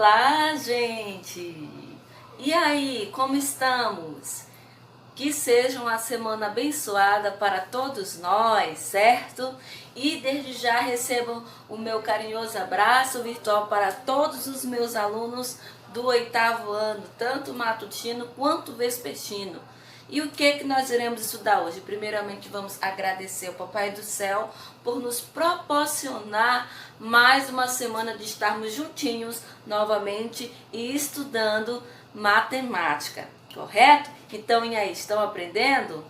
Olá, gente! E aí, como estamos? Que seja uma semana abençoada para todos nós, certo? E desde já recebam o meu carinhoso abraço virtual para todos os meus alunos do 8º ano, tanto matutino quanto vespertino. E o que nós iremos estudar hoje? Primeiramente, vamos agradecer ao Papai do Céu por nos proporcionar mais uma semana de estarmos juntinhos novamente e estudando matemática, correto? Então, e aí, estão aprendendo?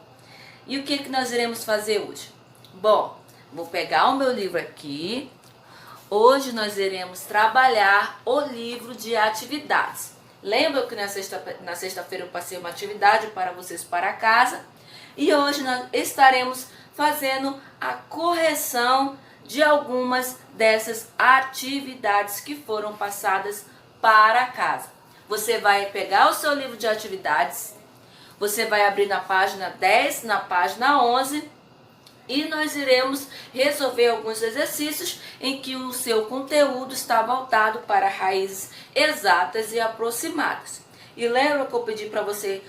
E o que nós iremos fazer hoje? Bom, vou pegar o meu livro aqui. Hoje nós iremos trabalhar o livro de atividades. Lembra que na sexta-feira eu passei uma atividade para vocês para casa? E hoje nós estaremos fazendo a correção de algumas dessas atividades que foram passadas para casa. Você vai pegar o seu livro de atividades, você vai abrir na página 10, na página 11, e nós iremos resolver alguns exercícios em que o seu conteúdo está voltado para raízes exatas e aproximadas. E lembra que eu pedi para você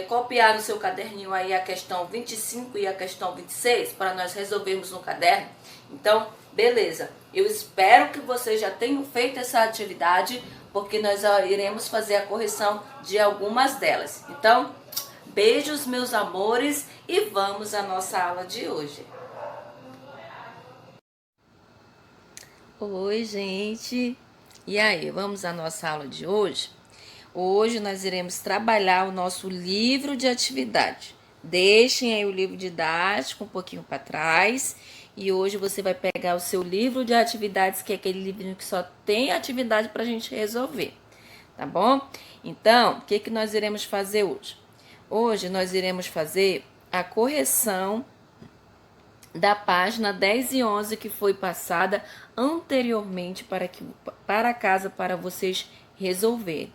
copiar no seu caderninho aí a questão 25 e a questão 26 para nós resolvermos no caderno? Então, beleza. Eu espero que vocês já tenham feito essa atividade, porque nós iremos fazer a correção de algumas delas. Então, beijos, meus amores, e vamos à nossa aula de hoje. Oi, gente! E aí, vamos à nossa aula de hoje? Hoje nós iremos trabalhar o nosso livro de atividade. Deixem aí o livro didático um pouquinho para trás. E hoje você vai pegar o seu livro de atividades, que é aquele livrinho que só tem atividade para a gente resolver. Tá bom? Então, o que nós iremos fazer hoje? Hoje nós iremos fazer a correção da página 10 e 11 que foi passada anteriormente para casa para vocês resolverem.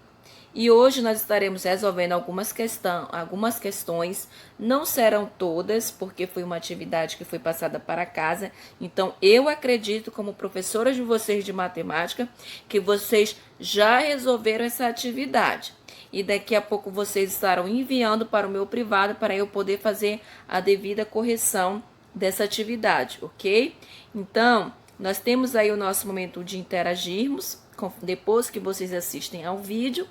E hoje nós estaremos resolvendo algumas questões, não serão todas, porque foi uma atividade que foi passada para casa. Então, eu acredito, como professora de vocês de matemática, que vocês já resolveram essa atividade. E daqui a pouco vocês estarão enviando para o meu privado para eu poder fazer a devida correção dessa atividade, ok? Então, nós temos aí o nosso momento de interagirmos, depois que vocês assistem ao vídeo.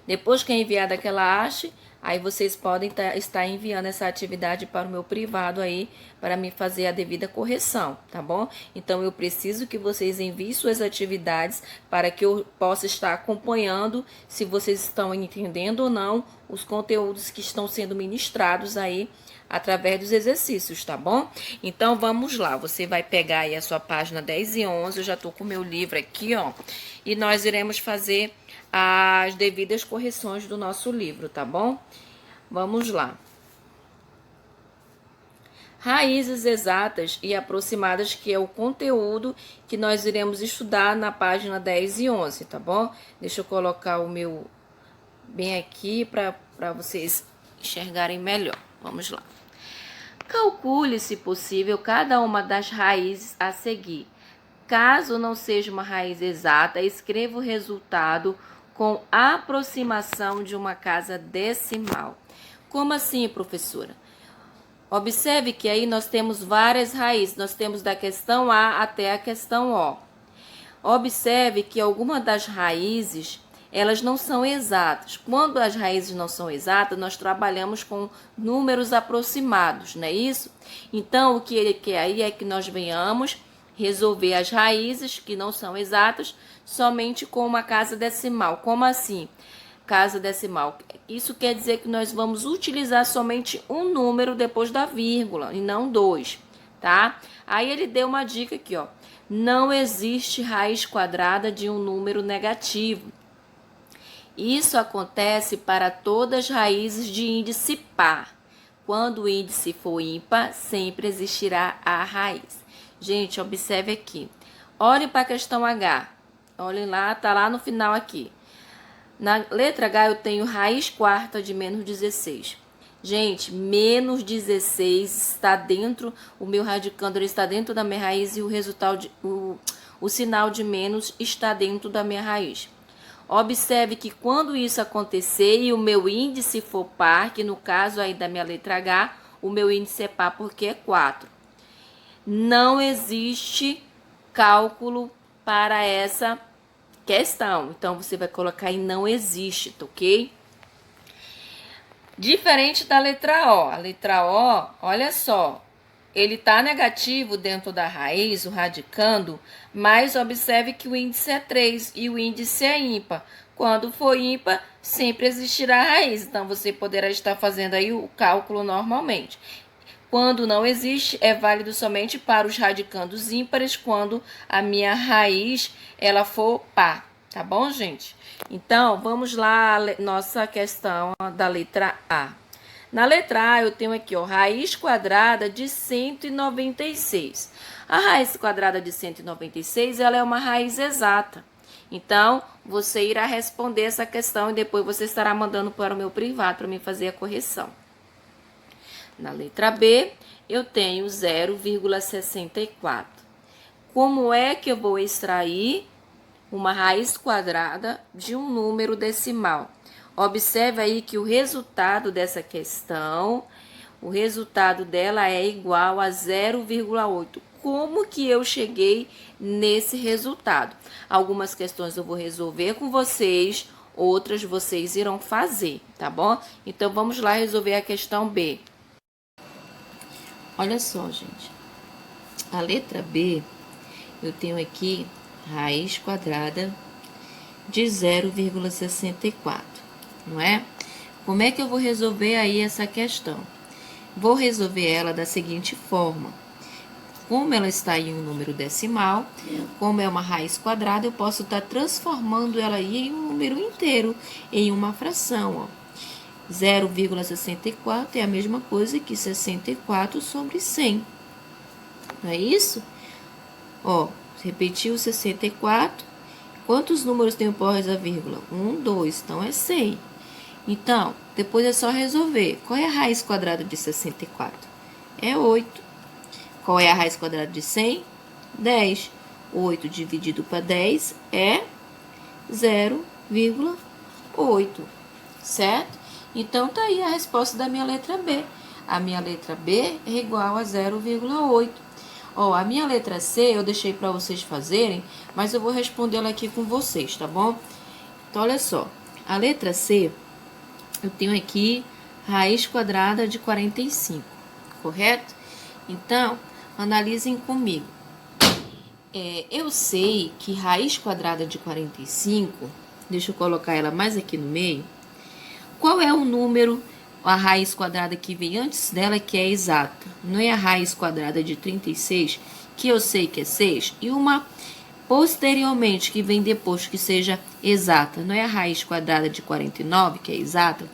Depois que é enviada aquela haste, aí vocês podem estar enviando essa atividade para o meu privado aí, para me fazer a devida correção, tá bom? Então, eu preciso que vocês enviem suas atividades para que eu possa estar acompanhando se vocês estão entendendo ou não os conteúdos que estão sendo ministrados aí através dos exercícios, tá bom? Então, vamos lá. Você vai pegar aí a sua página 10 e 11, eu já tô com o meu livro aqui, ó, e nós iremos fazer as devidas correções do nosso livro, tá bom? Vamos lá. Raízes exatas e aproximadas, que é o conteúdo que nós iremos estudar na página 10 e 11, tá bom? Deixa eu colocar o meu bem aqui para vocês enxergarem melhor. Vamos lá. Calcule, se possível, cada uma das raízes a seguir. Caso não seja uma raiz exata, escreva o resultado com aproximação de uma casa decimal. Como assim, professora? Observe que aí nós temos várias raízes. Nós temos da questão A até a questão O. Observe que algumas das raízes, elas não são exatas. Quando as raízes não são exatas, nós trabalhamos com números aproximados, não é isso? Então, o que ele quer aí é que nós venhamos resolver as raízes que não são exatas somente com uma casa decimal. Como assim? Casa decimal. Isso quer dizer que nós vamos utilizar somente um número depois da vírgula e não dois, tá? Aí ele deu uma dica aqui, ó. Não existe raiz quadrada de um número negativo. Isso acontece para todas as raízes de índice par. Quando o índice for ímpar, sempre existirá a raiz. Gente, observe aqui. Olhem para a questão H. Olhem lá, tá lá no final aqui. Na letra H eu tenho raiz quarta de menos 16. Gente, menos 16 está dentro, o meu radicando ele está dentro da minha raiz e o resultado, o sinal de menos está dentro da minha raiz. Observe que quando isso acontecer e o meu índice for par, que no caso aí da minha letra H, o meu índice é par porque é 4. Não existe cálculo para essa questão. Então, você vai colocar aí não existe, tá ok? Diferente da letra O. A letra O, olha só, ele tá negativo dentro da raiz, o radicando, mas observe que o índice é 3 e o índice é ímpar. Quando for ímpar, sempre existirá a raiz. Então, você poderá estar fazendo aí o cálculo normalmente. Quando não existe, é válido somente para os radicandos ímpares, quando a minha raiz ela for par, tá bom, gente? Então, vamos lá, nossa questão da letra A. Na letra A, eu tenho aqui, ó, raiz quadrada de 196. A raiz quadrada de 196, ela é uma raiz exata. Então, você irá responder essa questão e depois você estará mandando para o meu privado para me fazer a correção. Na letra B, eu tenho 0,64. Como é que eu vou extrair uma raiz quadrada de um número decimal? Observe aí que o resultado dessa questão, o resultado dela é igual a 0,8. Como que eu cheguei nesse resultado? Algumas questões eu vou resolver com vocês, outras vocês irão fazer, tá bom? Então, vamos lá resolver a questão B. Olha só, gente. A letra B, eu tenho aqui raiz quadrada de 0,64, não é? Como é que eu vou resolver aí essa questão? Vou resolver ela da seguinte forma. Como ela está em um número decimal, como é uma raiz quadrada, eu posso estar transformando ela aí em um número inteiro, em uma fração, ó. 0,64 é a mesma coisa que 64 sobre 100. Não é isso? Ó, repetiu 64. Quantos números tem após a vírgula? 1, 2. Então, é 100. Então, depois é só resolver. Qual é a raiz quadrada de 64? É 8. Qual é a raiz quadrada de 100? 10. 8 dividido para 10 é 0,8. Certo? Então, tá aí a resposta da minha letra B. A minha letra B é igual a 0,8. Ó, a minha letra C eu deixei para vocês fazerem, mas eu vou respondê-la aqui com vocês, tá bom? Então, olha só. A letra C, eu tenho aqui raiz quadrada de 45, correto? Então, analisem comigo. Eu sei que raiz quadrada de 45, deixa eu colocar ela mais aqui no meio. Qual é o número, a raiz quadrada que vem antes dela, que é exata? Não é a raiz quadrada de 36, que eu sei que é 6, e uma posteriormente, que vem depois, que seja exata. Não é a raiz quadrada de 49, que é exata?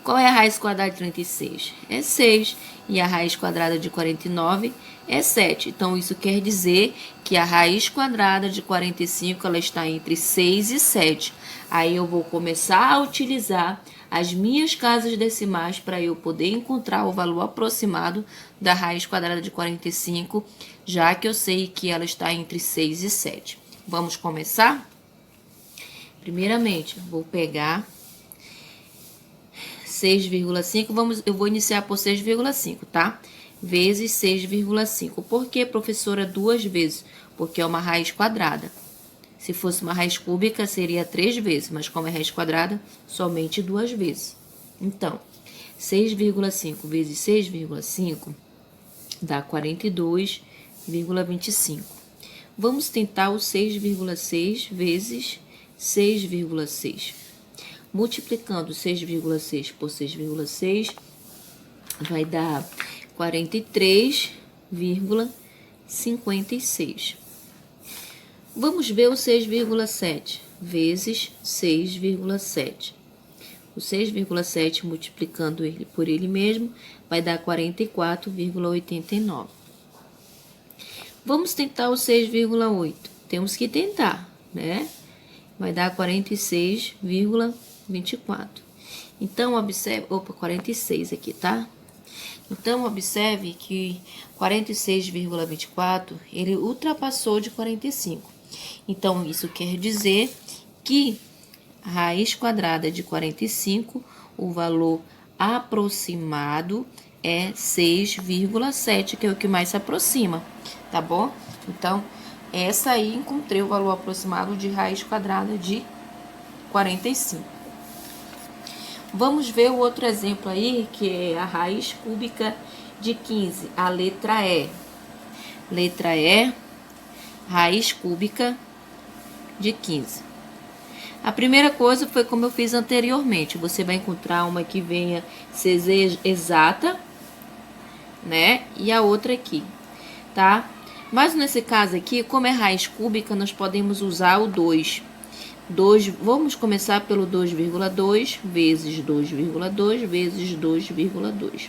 Qual é a raiz quadrada de 36? É 6. E a raiz quadrada de 49 é 7. Então, isso quer dizer que a raiz quadrada de 45 ela está entre 6 e 7. Aí eu vou começar a utilizar as minhas casas decimais para eu poder encontrar o valor aproximado da raiz quadrada de 45, já que eu sei que ela está entre 6 e 7. Vamos começar? Primeiramente, vou pegar 6,5, eu vou iniciar por 6,5, tá? Vezes 6,5. Por que, professora, duas vezes? Porque é uma raiz quadrada. Se fosse uma raiz cúbica, seria 3 vezes, mas como é raiz quadrada, somente 2 vezes. Então, 6,5 vezes 6,5 dá 42,25. Vamos tentar o 6,6 vezes 6,6. Multiplicando 6,6 por 6,6, vai dar 43,56. Vamos ver o 6,7 vezes 6,7. O 6,7 multiplicando ele por ele mesmo vai dar 44,89. Vamos tentar o 6,8. Temos que tentar, né? Vai dar 46,24. Então, observe... Opa, 46 aqui, tá? Então, observe que 46,24, ele ultrapassou de 45. Então, isso quer dizer que a raiz quadrada de 45, o valor aproximado é 6,7, que é o que mais se aproxima, tá bom? Então, essa aí encontrei o valor aproximado de raiz quadrada de 45. Vamos ver o outro exemplo aí, que é a raiz cúbica de 15, a letra E. Letra E, raiz cúbica de 15. A primeira coisa foi como eu fiz anteriormente. Você vai encontrar uma que venha ser exata, né? E a outra aqui, tá? Mas nesse caso aqui, como é raiz cúbica, nós podemos usar o 2. Vamos começar pelo 2,2 vezes 2,2 vezes 2,2.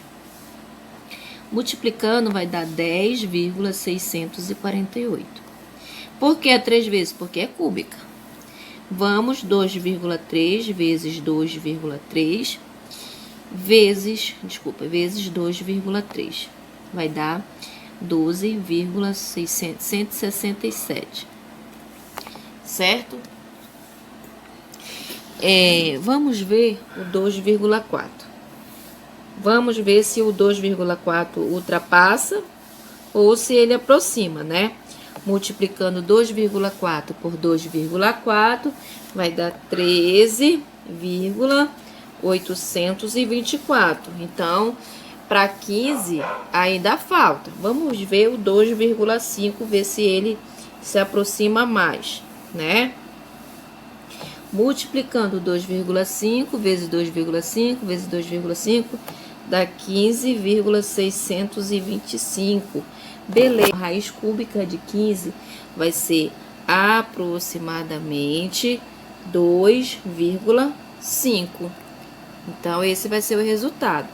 Multiplicando vai dar 10,648. Por que 3 vezes? Porque é cúbica. Vamos 2,3 vezes 2,3 vezes 2,3. Vai dar 12,667. Certo? Vamos ver o 2,4. Vamos ver se o 2,4 ultrapassa ou se ele aproxima, né? Multiplicando 2,4 por 2,4 vai dar 13,824. Então, para 15 ainda falta. Vamos ver o 2,5, ver se ele se aproxima mais, né? Multiplicando 2,5 vezes 2,5 vezes 2,5 dá 15,625. Beleza, a raiz cúbica de 15 vai ser aproximadamente 2,5. Então, esse vai ser o resultado.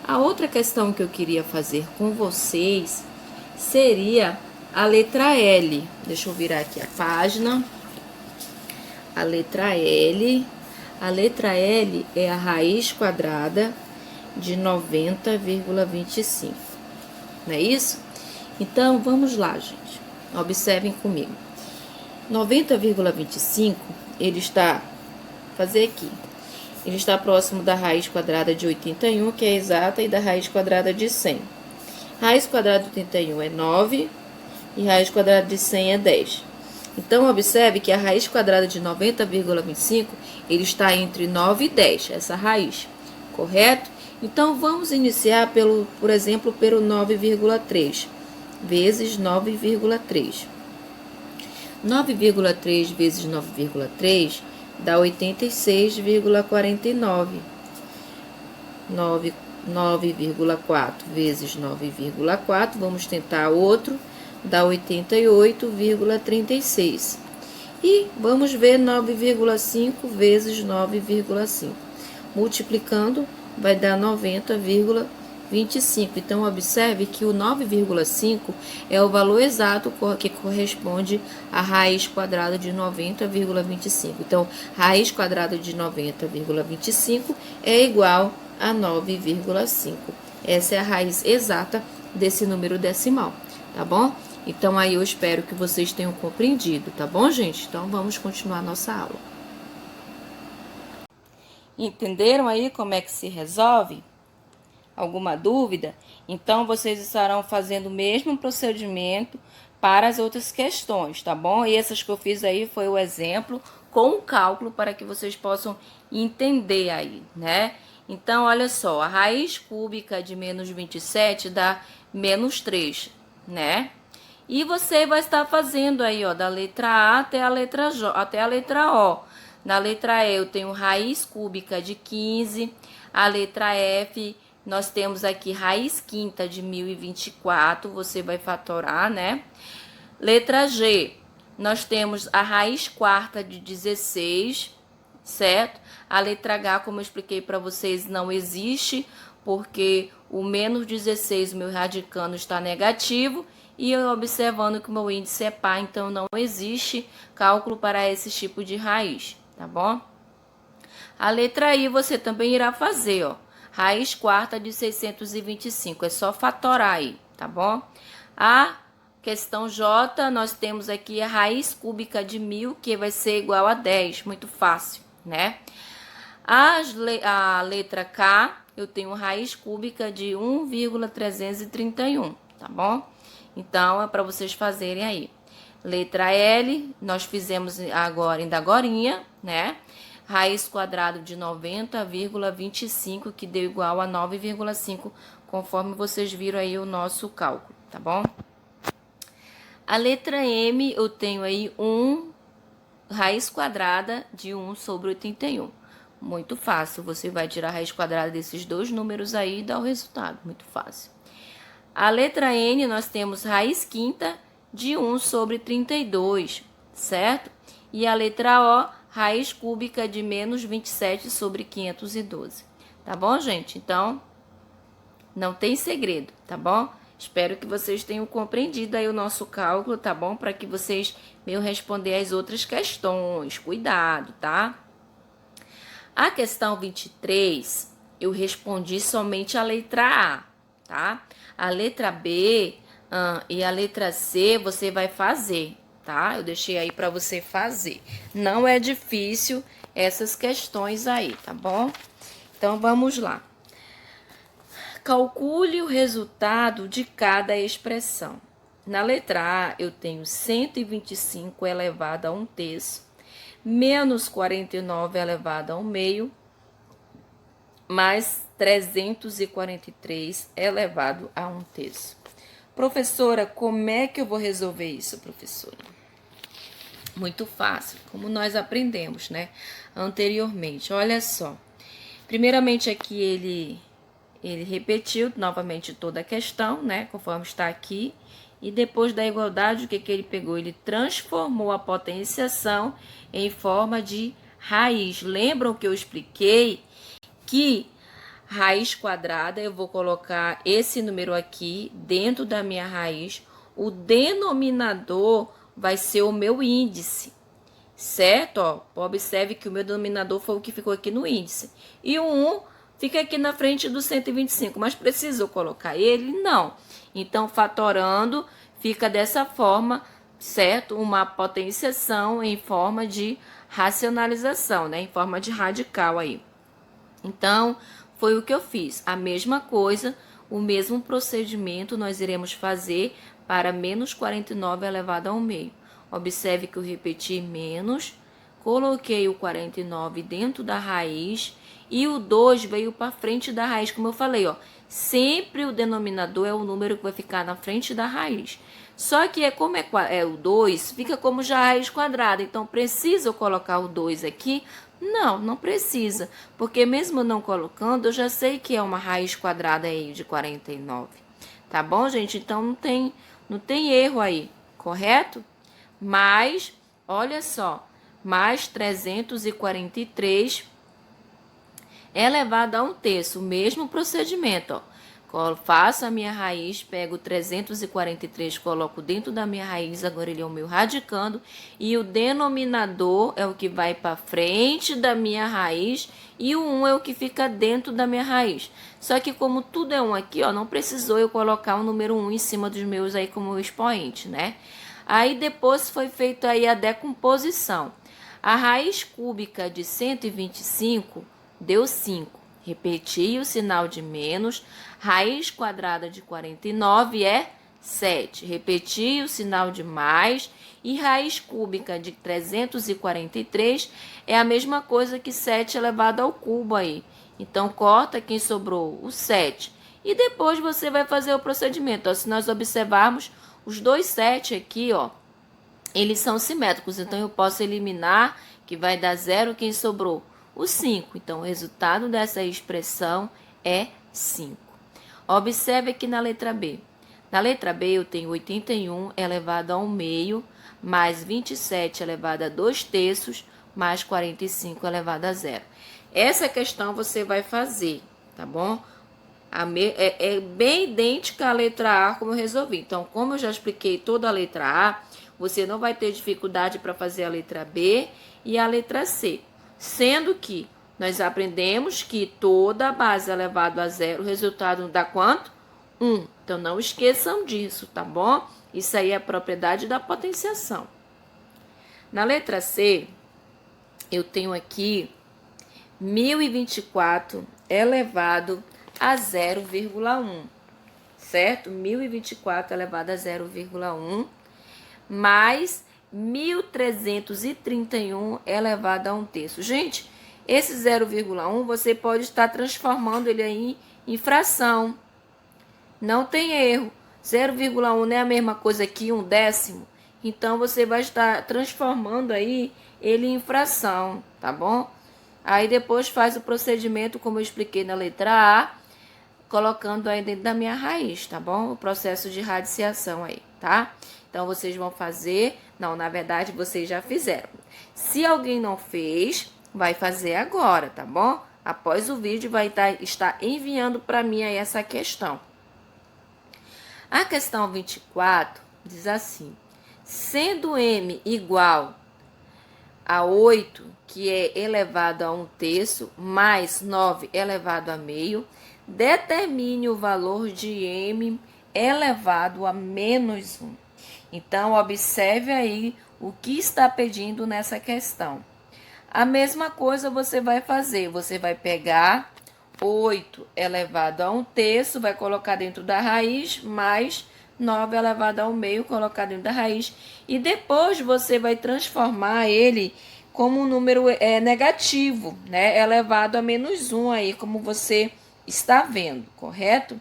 A outra questão que eu queria fazer com vocês seria a letra L. Deixa eu virar aqui a página. A letra L. A letra L é a raiz quadrada de 90,25. Não é isso? Então, vamos lá, gente. Observem comigo. 90,25, ele está, fazer aqui, ele está próximo da raiz quadrada de 81, que é exata, e da raiz quadrada de 100. Raiz quadrada de 81 é 9 e raiz quadrada de 100 é 10. Então, observe que a raiz quadrada de 90,25, ele está entre 9 e 10, essa raiz, correto? Então, vamos iniciar, por exemplo, pelo 9,3 vezes 9,3. 9,3 vezes 9,3 dá 86,49. 9,4 vezes 9,4, vamos tentar outro, dá 88,36. E vamos ver 9,5 vezes 9,5. Multiplicando, vai dar 90,25. Então, observe que o 9,5 é o valor exato que corresponde à raiz quadrada de 90,25. Então, raiz quadrada de 90,25 é igual a 9,5. Essa é a raiz exata desse número decimal, tá bom? Então, aí eu espero que vocês tenham compreendido, tá bom, gente? Então, vamos continuar nossa aula. Entenderam aí como é que se resolve? Alguma dúvida? Então, vocês estarão fazendo o mesmo procedimento para as outras questões, tá bom? E essas que eu fiz aí foi o exemplo com o cálculo para que vocês possam entender aí, né? Então, olha só, a raiz cúbica de menos 27 dá menos 3, né? E você vai estar fazendo aí, ó, da letra A até a letra J, até a letra O. Na letra E eu tenho raiz cúbica de 15, a letra F nós temos aqui raiz quinta de 1024, você vai fatorar, né? Letra G, nós temos a raiz quarta de 16, certo? A letra H, como eu expliquei para vocês, não existe, porque o menos 16, o meu radicando está negativo, e eu observando que o meu índice é par, então não existe cálculo para esse tipo de raiz, tá bom? A letra I você também irá fazer, ó. raiz quarta de 625. É só fatorar aí, tá bom? A questão J, nós temos aqui a raiz cúbica de 1000, que vai ser igual a 10. Muito fácil, né? A letra K, eu tenho raiz cúbica de 1,331, tá bom? Então, é para vocês fazerem aí. Letra L, nós fizemos agora, ainda agorinha, né? Raiz quadrada de 90,25, que deu igual a 9,5, conforme vocês viram aí o nosso cálculo, tá bom? A letra M, eu tenho aí raiz quadrada de 1 sobre 81. Muito fácil, você vai tirar a raiz quadrada desses dois números aí e dar o resultado, muito fácil. A letra N, nós temos raiz quinta de 1 sobre 32, certo? E a letra O, raiz cúbica de menos 27 sobre 512. Tá bom, gente? Então, não tem segredo, tá bom? Espero que vocês tenham compreendido aí o nosso cálculo, tá bom? Para que vocês venham responder as outras questões. Cuidado, tá? A questão 23, eu respondi somente a letra A, tá? A letra B e a letra C você vai fazer, tá? Eu deixei aí para você fazer. Não é difícil essas questões aí, tá bom? Então, vamos lá. Calcule o resultado de cada expressão. Na letra A, eu tenho 125 elevado a 1/3, menos 49 elevado a 1/2, mais 343 elevado a 1/3. Professora, como é que eu vou resolver isso, professora? Muito fácil, como nós aprendemos, né, anteriormente. Olha só. Primeiramente aqui ele repetiu novamente toda a questão, né, conforme está aqui. E depois da igualdade, o que ele pegou? Ele transformou a potenciação em forma de raiz. Lembram que eu expliquei que raiz quadrada, eu vou colocar esse número aqui dentro da minha raiz. O denominador vai ser o meu índice, certo? Ó, observe que o meu denominador foi o que ficou aqui no índice. E o 1 fica aqui na frente do 125, mas preciso colocar ele? Não. Então, fatorando, fica dessa forma, certo? Uma potenciação em forma de racionalização, né? Em forma de radical aí. Então, foi o que eu fiz. A mesma coisa, o mesmo procedimento nós iremos fazer para menos 49 elevado a 1/2. Observe que eu repeti menos, coloquei o 49 dentro da raiz e o 2 veio para frente da raiz, como eu falei, ó. Sempre o denominador é o número que vai ficar na frente da raiz. Só que como é o 2, fica como já raiz quadrada. Então, precisa eu colocar o 2 aqui? Não, não precisa. Porque mesmo não colocando, eu já sei que é uma raiz quadrada aí de 49. Tá bom, gente? Então, não tem erro aí, correto? Mas, olha só, mais 343 elevado a 1/3, o mesmo procedimento, ó. Faço a minha raiz, pego 343, coloco dentro da minha raiz, agora ele é o meu radicando, e o denominador é o que vai para frente da minha raiz, e o 1 é o que fica dentro da minha raiz. Só que como tudo é 1 aqui, ó, não precisou eu colocar o número 1 em cima dos meus aí como expoente, né? Aí depois foi feita aí a decomposição. A raiz cúbica de 125 deu 5. Repeti o sinal de menos. Raiz quadrada de 49 é 7. Repeti o sinal de mais. E raiz cúbica de 343 é a mesma coisa que 7 elevado ao cubo aí. Então, corta quem sobrou, o 7. E depois você vai fazer o procedimento. Ó, se nós observarmos, os dois 7 aqui, ó, eles são simétricos. Então, eu posso eliminar, que vai dar 0, quem sobrou? O 5. Então, o resultado dessa expressão é 5. Observe aqui na letra B. Na letra B, eu tenho 81 elevado a 1/2, mais 27 elevado a 2/3, mais 45 elevado a 0. Essa questão você vai fazer, tá bom? É bem idêntica à letra A como eu resolvi. Então, como eu já expliquei toda a letra A, você não vai ter dificuldade para fazer a letra B e a letra C. Sendo que Nós aprendemos que toda base elevado a zero, o resultado dá quanto? 1. Então, não esqueçam disso, tá bom? Isso aí é a propriedade da potenciação. Na letra C, eu tenho aqui 1024 elevado a 0,1, certo? 1024 elevado a 0,1 mais 1331 elevado a 1/3. Gente, esse 0,1 você pode estar transformando ele aí em fração. Não tem erro. 0,1 não é a mesma coisa que 1/10. Então, você vai estar transformando aí ele em fração, tá bom? Aí, depois faz o procedimento, como eu expliquei na letra A, colocando aí dentro da minha raiz, tá bom? O processo de radiciação aí, tá? Então, vocês vão fazer... Não, na verdade, vocês já fizeram. Se alguém não fez, vai fazer agora, tá bom? Após o vídeo, vai estar enviando para mim aí essa questão. A questão 24 diz assim: sendo m igual a 8, que é elevado a 1/3, mais 9 elevado a meio, determine o valor de m elevado a menos 1. Então, observe aí o que está pedindo nessa questão. A mesma coisa você vai fazer, você vai pegar 8 elevado a 1/3, vai colocar dentro da raiz, mais 9 elevado ao meio, colocar dentro da raiz. E depois você vai transformar ele como um número negativo, né? Elevado a menos 1 aí, como você está vendo, correto?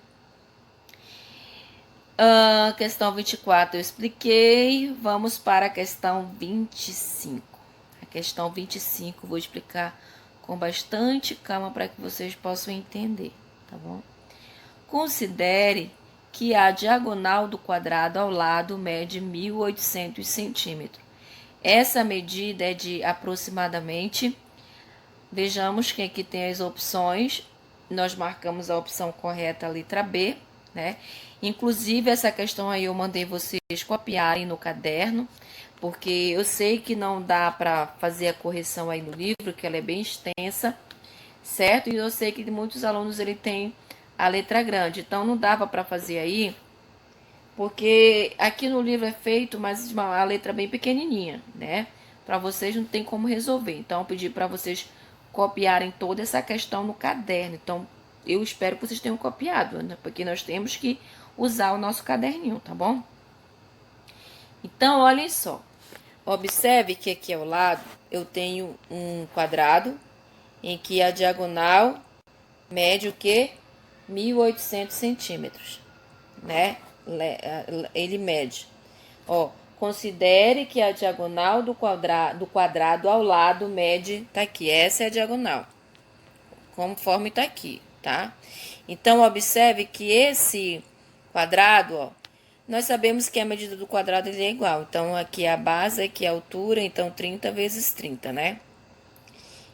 Questão 24 eu expliquei. Vamos para a questão 25. A questão 25 vou explicar com bastante calma para que vocês possam entender, tá bom? Considere que a diagonal do quadrado ao lado mede 1.800 centímetros. Essa medida é de aproximadamente... Vejamos que aqui tem as opções. Nós marcamos a opção correta, a letra B, né? Inclusive, essa questão aí eu mandei vocês copiarem no caderno, porque eu sei que não dá para fazer a correção aí no livro, que ela é bem extensa, certo? E eu sei que muitos alunos ele tem a letra grande, então não dava para fazer aí, porque aqui no livro é feito, mas a letra bem pequenininha, né? Para vocês não tem como resolver. Então, eu pedi para vocês copiarem toda essa questão no caderno. Então, eu espero que vocês tenham copiado, né? Porque nós temos que usar o nosso caderninho, tá bom? Então, olhem só. Observe que aqui ao lado eu tenho um quadrado em que a diagonal mede o quê? 1.800 centímetros, né? Ele mede. Ó, considere que a diagonal do quadrado ao lado mede, tá aqui, essa é a diagonal, conforme tá aqui, tá? Então, observe que esse quadrado, ó, nós sabemos que a medida do quadrado ele é igual. Então, aqui é a base, aqui é a altura, então 30 vezes 30, né?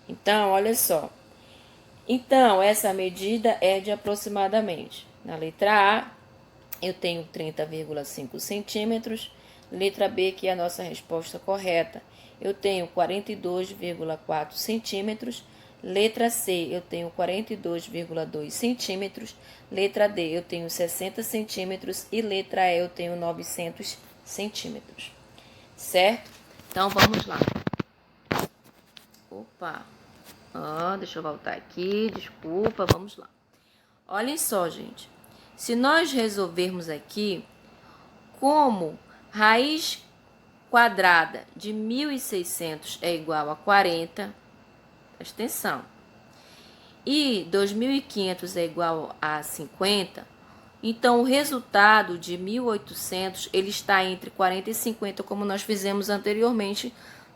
Então, olha só. Então, essa medida é de aproximadamente. Na letra A, eu tenho 30,5 centímetros. Letra B, que é a nossa resposta correta, eu tenho 42,4 centímetros. Letra C, eu tenho 42,2 centímetros. Letra D, eu tenho 60 centímetros. E letra E, eu tenho 900 centímetros. Certo? Então, vamos lá. Opa! Deixa eu voltar aqui, desculpa, vamos lá. Olhem só, gente. Se nós resolvermos aqui, como raiz quadrada de 1.600 é igual a 40, presta atenção, e 2.500 é igual a 50, então o resultado de 1.800 ele está entre 40 e 50, como nós fizemos anteriormente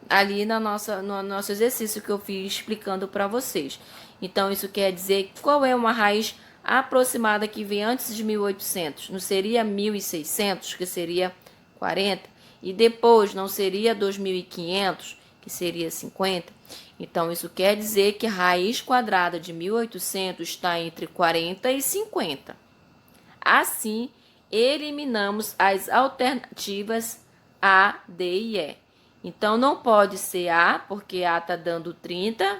ali no nosso exercício que eu fiz explicando para vocês. Então, isso quer dizer qual é uma raiz aproximada que vem antes de 1.800? Não seria 1.600, que seria 40? E depois não seria 2.500, que seria 50? Então, isso quer dizer que a raiz quadrada de 1.800 está entre 40 e 50. Assim, eliminamos as alternativas A, D e E. Então, não pode ser A, porque A está dando 30,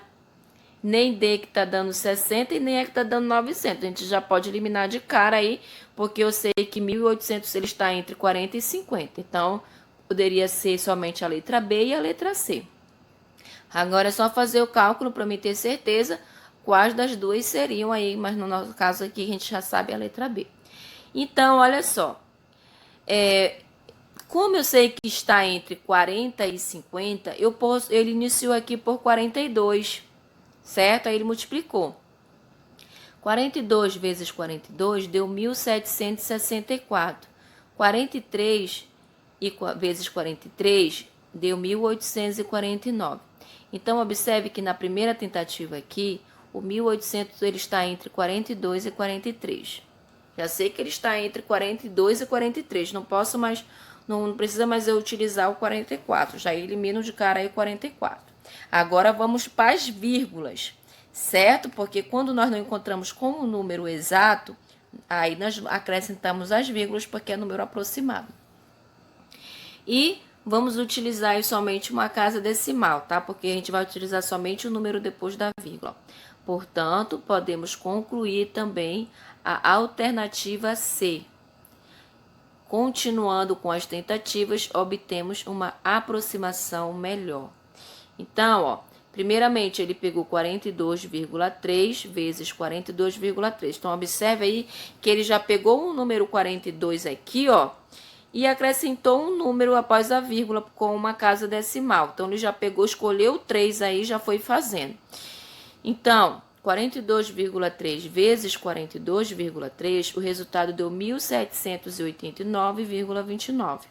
nem D que está dando 60 e nem E que está dando 900. A gente já pode eliminar de cara aí, porque eu sei que 1.800 ele está entre 40 e 50. Então, poderia ser somente a letra B e a letra C. Agora é só fazer o cálculo para mim ter certeza quais das duas seriam aí, mas no nosso caso aqui a gente já sabe a letra B. Então, olha só. Como eu sei que está entre 40 e 50, ele iniciou aqui por 42, certo? Aí ele multiplicou. 42 vezes 42 deu 1.764. 43 vezes 43 deu 1.849. Então, observe que na primeira tentativa aqui, o 1.800 ele está entre 42 e 43. Já sei que ele está entre 42 e 43. Não precisa mais eu utilizar o 44. Já elimino de cara aí o 44. Agora vamos para as vírgulas, certo? Porque quando nós não encontramos com o número exato, aí nós acrescentamos as vírgulas porque é número aproximado. E vamos utilizar aí somente uma casa decimal, tá? Porque a gente vai utilizar somente o número depois da vírgula. Portanto, podemos concluir também a alternativa C. Continuando com as tentativas, obtemos uma aproximação melhor. Então, ó, primeiramente ele pegou 42,3 vezes 42,3. Então, observe aí que ele já pegou o número 42 aqui, ó, e acrescentou um número após a vírgula com uma casa decimal. Então, ele já pegou, escolheu o 3 aí, já foi fazendo. Então, 42,3 vezes 42,3, o resultado deu 1.789,29.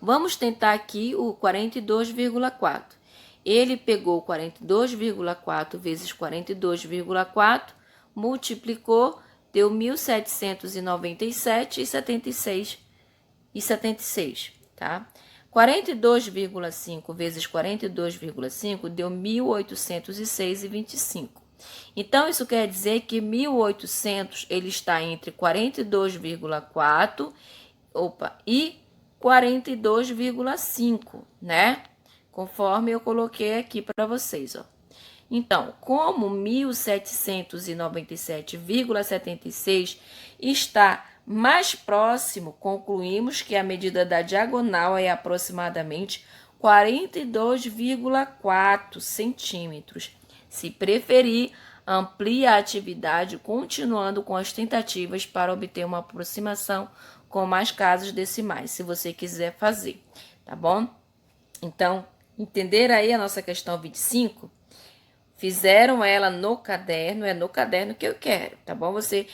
Vamos tentar aqui o 42,4. Ele pegou 42,4 vezes 42,4, multiplicou, deu 1.797,76, tá? 42,5 vezes 42,5 deu 1.806,25. Então, isso quer dizer que 1.800 ele está entre 42,4 e 42,5, né? Conforme eu coloquei aqui para vocês, ó. Então, como 1.797,76 está mais próximo, concluímos que a medida da diagonal é aproximadamente 42,4 centímetros. Se preferir, amplie a atividade continuando com as tentativas para obter uma aproximação com mais casas decimais, se você quiser fazer, tá bom? Então, entenderam aí a nossa questão 25? Fizeram ela no caderno, é no caderno que eu quero, tá bom? Você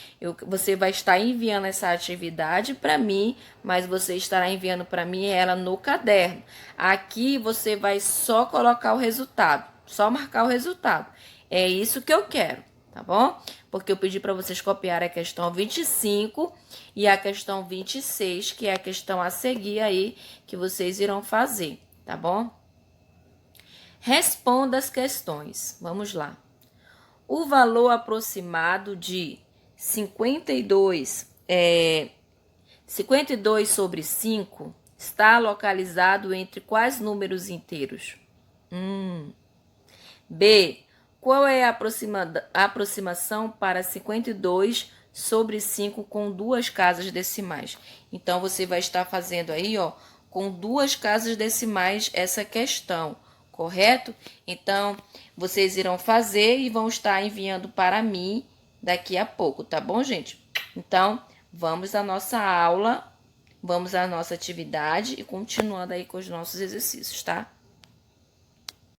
vai estar enviando essa atividade para mim, mas você estará enviando para mim ela no caderno. Aqui você vai só colocar o resultado, só marcar o resultado. É isso que eu quero, tá bom? Porque eu pedi para vocês copiar a questão 25 e a questão 26, que é a questão a seguir aí, que vocês irão fazer, tá bom? Responda as questões. Vamos lá. O valor aproximado de 52 sobre 5 está localizado entre quais números inteiros? B. Qual é a aproximação para 52 sobre 5 com duas casas decimais? Então, você vai estar fazendo aí, ó, com duas casas decimais essa questão. Correto? Então, vocês irão fazer e vão estar enviando para mim daqui a pouco, tá bom, gente? Então, vamos à nossa aula, vamos à nossa atividade e continuando aí com os nossos exercícios, tá?